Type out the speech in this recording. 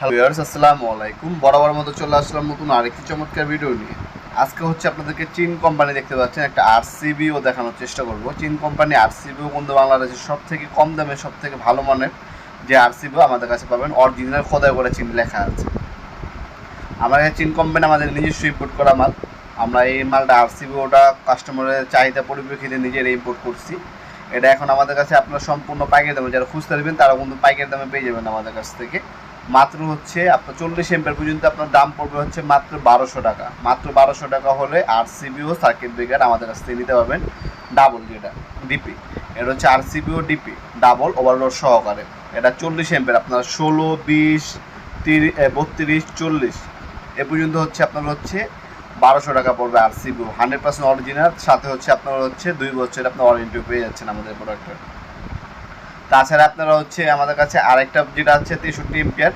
Hello viewers, আসসালামু আলাইকুম। বরাবর মতো চলে আসলাম নতুন আরেকটি চমৎকার ভিডিও নিয়ে। আজকে হচ্ছে আপনাদেরকে চীন কোম্পানি দেখতে পাচ্ছেন একটা আরসিবিও দেখানোর চেষ্টা করব। চীন কোম্পানি আরসিবিও কিন্তু বাংলাদেশের সব থেকে কম দামে সব থেকে ভালো মানের যে আরসিবিও আমাদের কাছে পাবেন, অরিজিনাল খোদাই করে চীন লেখা আছে। আমাদের চীন কোম্পানি আমাদের নিজস্ব ইম্পোর্ট করা মাল। আমরা এই মালটা আরসিবিওটা কাস্টমারের চাহিদা পরিপ্রেক্ষিতে নিজেরা ইম্পোর্ট করছি। এটা এখন আমাদের কাছে আপনার সম্পূর্ণ পাইকারি দামে, যারা খুঁজতে নেবেন তারা কিন্তু পাইকারি দামে পেয়ে যাবেন আমাদের কাছ থেকে। মাত্র হচ্ছে আপনার 40 এম্পিয়ার পর্যন্ত আপনার দাম পড়বে হচ্ছে মাত্র 1200 টাকা। মাত্র 1200 টাকা হলে আরসিবিও সার্কিট ব্রেকার আমাদের কাছ থেকে নিতে পারবেন। ডাবল যেটা ডিপি, এটা হচ্ছে আরসিবিও ডিপি ডাবল ওভারলোড সহকারে। এটা 40 এম্পিয়ার আপনার 16, 20, 30, 32, 40 এ পর্যন্ত হচ্ছে আপনার হচ্ছে 1200 টাকা পড়বে। আরসিবিও 100% অরিজিনাল, সাথে হচ্ছে আপনার হচ্ছে 2 বছর আপনার ওয়ারেন্টিও পেয়ে যাচ্ছেন আমাদের প্রোডাক্টের। তাছাড়া আপনারা হচ্ছে আমাদের কাছে আরেকটা যেটা হচ্ছে 63 এম্পিয়ার,